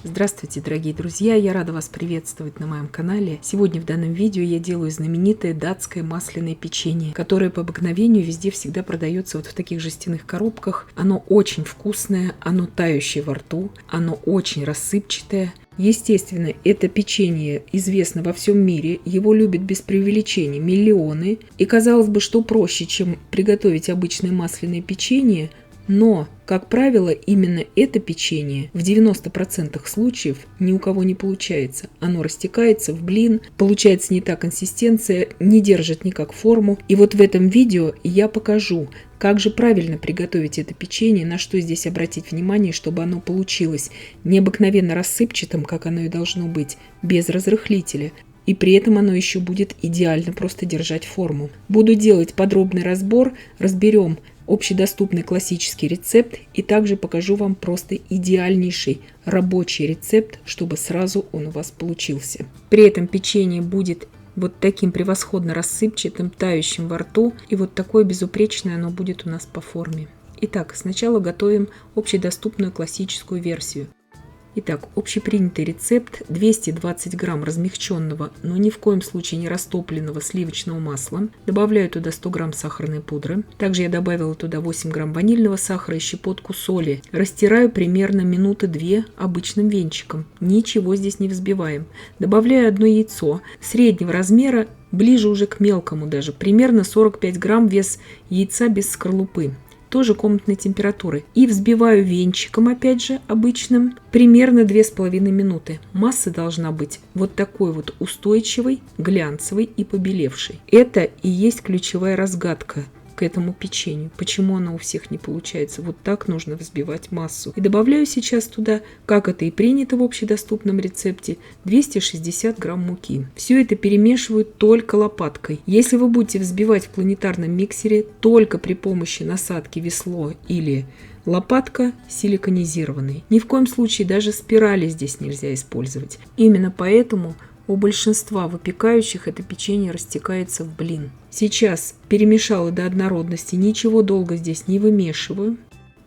Здравствуйте, дорогие друзья! Я рада вас приветствовать на моем канале. Сегодня в данном видео я делаю знаменитое датское масляное печенье, которое по обыкновению везде всегда продается вот в таких жестяных коробках. Оно очень вкусное, оно тающее во рту, оно очень рассыпчатое. Естественно, это печенье известно во всем мире, его любят без преувеличения миллионы. И казалось бы, что проще, чем приготовить обычное масляное печенье, но, как правило, именно это печенье в 90% случаев ни у кого не получается. Оно растекается в блин, получается не та консистенция, не держит никак форму. И вот в этом видео я покажу, как же правильно приготовить это печенье, на что здесь обратить внимание, чтобы оно получилось необыкновенно рассыпчатым, как оно и должно быть, без разрыхлителя. И при этом оно еще будет идеально просто держать форму. Буду делать подробный разбор, разберем общедоступный классический рецепт и также покажу вам просто идеальнейший рабочий рецепт, чтобы сразу он у вас получился. При этом печенье будет вот таким превосходно рассыпчатым, тающим во рту, и вот такое безупречное оно будет у нас по форме. Итак, сначала готовим общедоступную классическую версию. Итак, общепринятый рецепт: 220 грамм размягченного, но ни в коем случае не растопленного сливочного масла. Добавляю туда 100 грамм сахарной пудры. Также я добавила туда 8 грамм ванильного сахара и щепотку соли. Растираю примерно минуты 2 обычным венчиком. Ничего здесь не взбиваем. Добавляю одно яйцо среднего размера, ближе уже к мелкому даже. Примерно 45 грамм вес яйца без скорлупы. Тоже комнатной температуры. И взбиваю венчиком, опять же, обычным, примерно 2,5 минуты. Масса должна быть вот такой вот устойчивой, глянцевой и побелевшей. Это и есть ключевая разгадка к этому печенью. Почему оно у всех не получается? Вот так нужно взбивать массу. И добавляю сейчас туда, как это и принято в общедоступном рецепте, 260 грамм муки. Все это перемешиваю только лопаткой. Если вы будете взбивать в планетарном миксере, только при помощи насадки весло или лопатка силиконизированной. Ни в коем случае даже спирали здесь нельзя использовать. Именно поэтому у большинства выпекающих это печенье растекается в блин. Сейчас перемешала до однородности, ничего долго здесь не вымешиваю.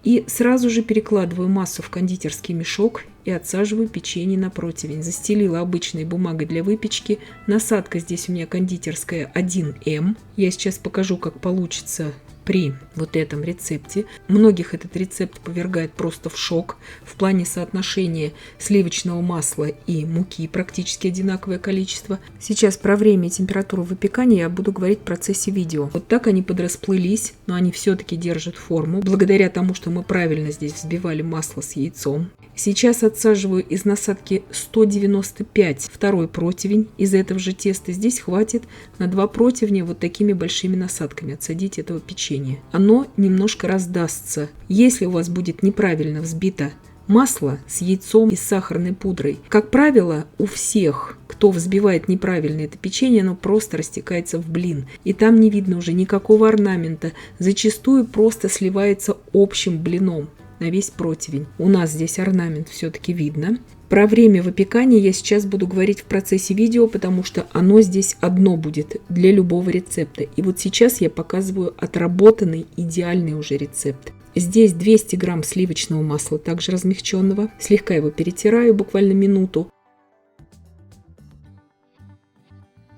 И сразу же перекладываю массу в кондитерский мешок и отсаживаю печенье на противень. Застелила обычной бумагой для выпечки. Насадка здесь у меня кондитерская 1М. Я сейчас покажу, как получится при вот этом рецепте. Многих этот рецепт повергает просто в шок в плане соотношения сливочного масла и муки, практически одинаковое количество. Сейчас про время и температуру выпекания я буду говорить в процессе видео. Вот так они подрасплылись, но они все-таки держат форму, благодаря тому, что мы правильно здесь взбивали масло с яйцом. Сейчас отсаживаю из насадки 195 второй противень из этого же теста. Здесь хватит на 2 противня вот такими большими насадками отсадить этого печенья. Оно немножко раздастся. Если у вас будет неправильно взбито масло с яйцом и с сахарной пудрой, как правило, у всех, кто взбивает неправильно это печенье, оно просто растекается в блин. И там не видно уже никакого орнамента. Зачастую просто сливается общим блином на весь противень. У нас здесь орнамент все-таки видно. Про время выпекания я сейчас буду говорить в процессе видео, потому что оно здесь одно будет для любого рецепта. И вот сейчас я показываю отработанный идеальный уже рецепт. Здесь 200 грамм сливочного масла, также размягченного. Слегка его перетираю, буквально минуту.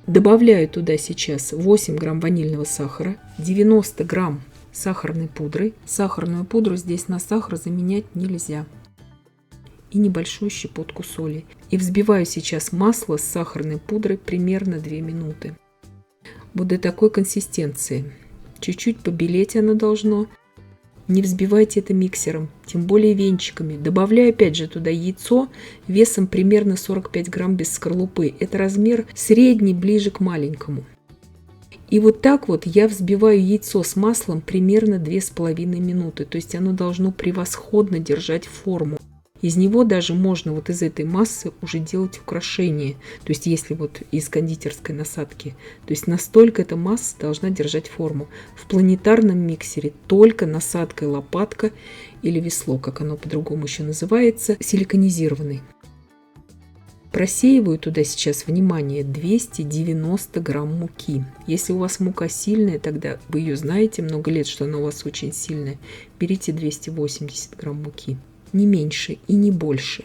Добавляю туда сейчас 8 грамм ванильного сахара, 90 грамм сахарной пудры. Сахарную пудру здесь на сахар заменять нельзя. И небольшую щепотку соли. И взбиваю сейчас масло с сахарной пудрой примерно 2 минуты. Вот до такой консистенции. Чуть-чуть побелеть оно должно. Не взбивайте это миксером, тем более венчиками. Добавляю опять же туда яйцо весом примерно 45 грамм без скорлупы. Это размер средний, ближе к маленькому. И вот так вот я взбиваю яйцо с маслом примерно 2,5 минуты. То есть оно должно превосходно держать форму. Из него даже можно вот из этой массы уже делать украшения. То есть если вот из кондитерской насадки. То есть настолько эта масса должна держать форму. В планетарном миксере только насадкой лопатка или весло, как оно по-другому еще называется, силиконизированный. Просеиваю туда сейчас, внимание, 290 грамм муки. Если у вас мука сильная, тогда вы ее знаете много лет, что она у вас очень сильная. Берите 280 грамм муки. Не меньше и не больше.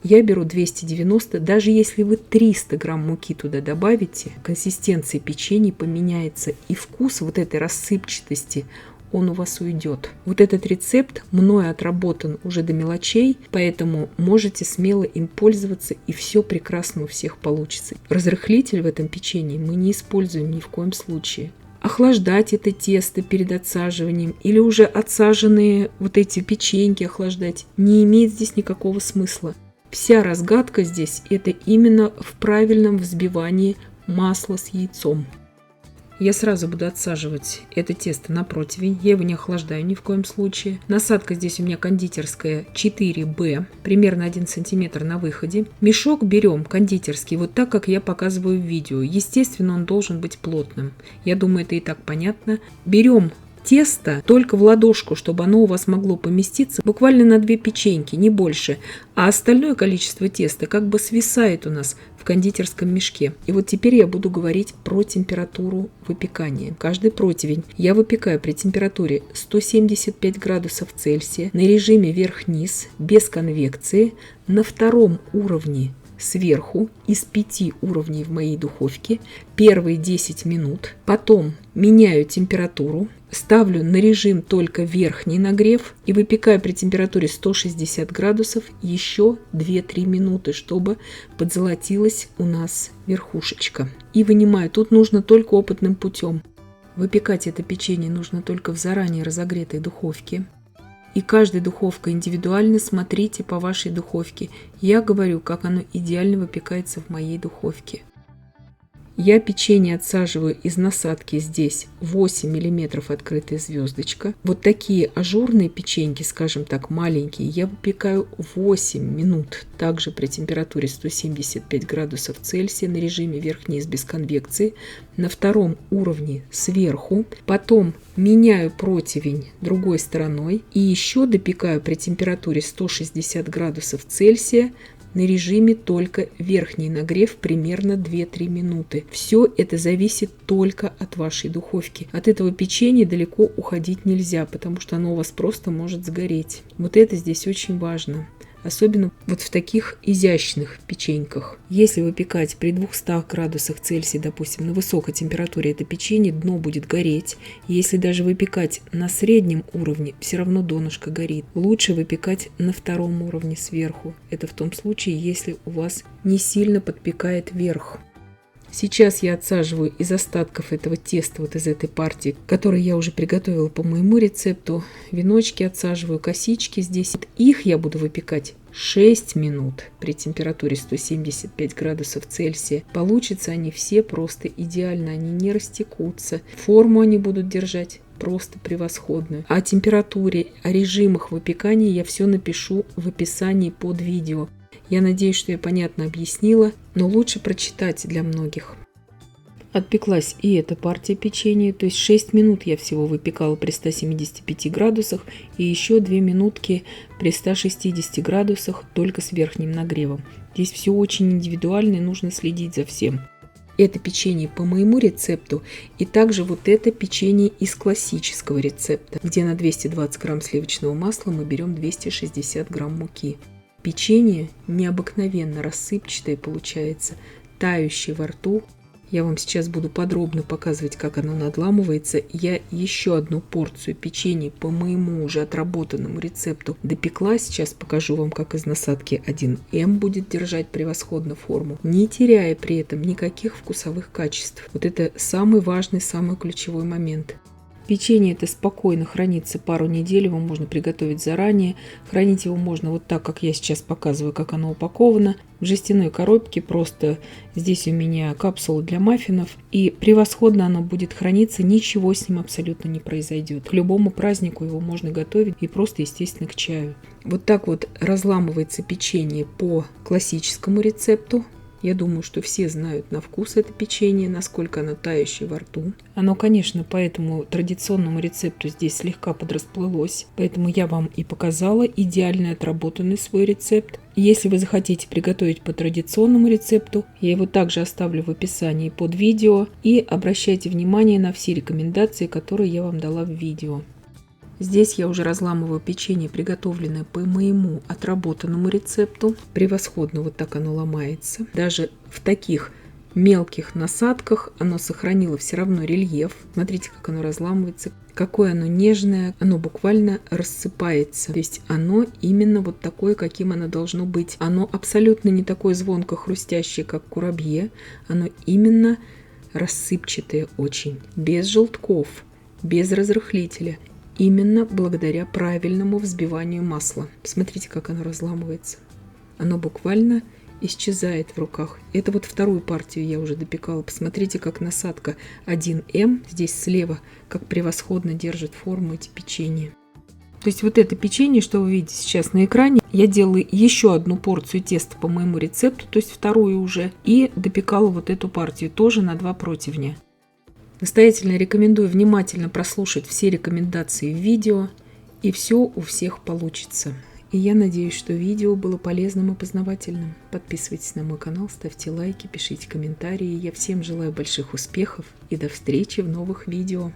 Я беру 290, даже если вы 300 грамм муки туда добавите, консистенция печенья поменяется, и вкус вот этой рассыпчатости, он у вас уйдет. Вот этот рецепт мной отработан уже до мелочей, поэтому можете смело им пользоваться, и все прекрасно у всех получится. Разрыхлитель в этом печенье мы не используем ни в коем случае. Охлаждать это тесто перед отсаживанием или уже отсаженные вот эти печеньки охлаждать не имеет здесь никакого смысла. Вся разгадка здесь это именно в правильном взбивании масла с яйцом. Я сразу буду отсаживать это тесто на противень, я его не охлаждаю ни в коем случае. Насадка здесь у меня кондитерская 4B, примерно 1 см на выходе. Мешок берем кондитерский, вот так, как я показываю в видео. Естественно, он должен быть плотным. Я думаю, это и так понятно. Берем тесто только в ладошку, чтобы оно у вас могло поместиться буквально на 2 печеньки, не больше. А остальное количество теста как бы свисает у нас в кондитерском мешке. И вот теперь я буду говорить про температуру выпекания. Каждый противень я выпекаю при температуре 175 градусов Цельсия на режиме верх-низ, без конвекции, на 2-м уровне сверху из 5 уровней в моей духовке первые 10 минут. Потом меняю температуру, ставлю на режим только верхний нагрев и выпекаю при температуре 160 градусов еще 2-3 минуты, чтобы подзолотилась у нас верхушечка. И вынимаю. Тут нужно только опытным путем. Выпекать это печенье нужно только в заранее разогретой духовке. И каждая духовка индивидуально, смотрите по вашей духовке. Я говорю, как оно идеально выпекается в моей духовке. Я печенье отсаживаю из насадки здесь 8 мм открытая звездочка. Вот такие ажурные печеньки, скажем так, маленькие, я выпекаю 8 минут. Также при температуре 175 градусов Цельсия на режиме верх-низ без конвекции. На 2-м уровне сверху. Потом меняю противень другой стороной. И еще допекаю при температуре 160 градусов Цельсия на режиме только верхний нагрев примерно 2-3 минуты. Все это зависит только от вашей духовки. От этого печенья далеко уходить нельзя, потому что оно у вас просто может сгореть. Вот это здесь очень важно. Особенно вот в таких изящных печеньках. Если выпекать при 200 градусах Цельсия, допустим, на высокой температуре это печенье, дно будет гореть. Если даже выпекать на среднем уровне, все равно донышко горит. Лучше выпекать на 2-м уровне сверху. Это в том случае, если у вас не сильно подпекает верх. Сейчас я отсаживаю из остатков этого теста, вот из этой партии, которую я уже приготовила по моему рецепту, веночки отсаживаю, косички здесь. Их я буду выпекать 6 минут при температуре 175 градусов Цельсия. Получатся они все просто идеально, они не растекутся. Форму они будут держать просто превосходную. О температуре, о режимах выпекания я все напишу в описании под видео. Я надеюсь, что я понятно объяснила, но лучше прочитать для многих. Отпеклась и эта партия печенья, то есть 6 минут я всего выпекала при 175 градусах и еще 2 минутки при 160 градусах только с верхним нагревом. Здесь все очень индивидуально и нужно следить за всем. Это печенье по моему рецепту и также вот это печенье из классического рецепта, где на 220 грамм сливочного масла мы берем 260 грамм муки. Печенье необыкновенно рассыпчатое получается, тающее во рту. Я вам сейчас буду подробно показывать, как оно надламывается. Я еще одну порцию печенья по моему уже отработанному рецепту допекла. Сейчас покажу вам, как из насадки 1М будет держать превосходно форму, не теряя при этом никаких вкусовых качеств. Вот это самый важный, самый ключевой момент. Печенье это спокойно хранится пару недель, его можно приготовить заранее. Хранить его можно вот так, как я сейчас показываю, как оно упаковано. В жестяной коробке, просто здесь у меня капсула для маффинов. И превосходно оно будет храниться, ничего с ним абсолютно не произойдет. К любому празднику его можно готовить и просто, естественно, к чаю. Вот так вот разламывается печенье по классическому рецепту. Я думаю, что все знают на вкус это печенье, насколько оно тающее во рту. Оно, конечно, по этому традиционному рецепту здесь слегка подрасплылось, поэтому я вам и показала идеально отработанный свой рецепт. Если вы захотите приготовить по традиционному рецепту, я его также оставлю в описании под видео. И обращайте внимание на все рекомендации, которые я вам дала в видео. Здесь я уже разламываю печенье, приготовленное по моему отработанному рецепту. Превосходно вот так оно ломается. Даже в таких мелких насадках оно сохранило все равно рельеф. Смотрите, как оно разламывается. Какое оно нежное, оно буквально рассыпается. То есть оно именно вот такое, каким оно должно быть. Оно абсолютно не такое звонко-хрустящее, как курабье. Оно именно рассыпчатое очень, без желтков, без разрыхлителя. Именно благодаря правильному взбиванию масла. Посмотрите, как оно разламывается. Оно буквально исчезает в руках. Это вот вторую партию я уже допекала. Посмотрите, как насадка 1М здесь слева, как превосходно держит форму эти печенья. То есть вот это печенье, что вы видите сейчас на экране, я делала еще одну порцию теста по моему рецепту, то есть вторую уже, и допекала вот эту партию тоже на 2 противня. Настоятельно рекомендую внимательно прослушать все рекомендации в видео, и все у всех получится. И я надеюсь, что видео было полезным и познавательным. Подписывайтесь на мой канал, ставьте лайки, пишите комментарии. Я всем желаю больших успехов и до встречи в новых видео.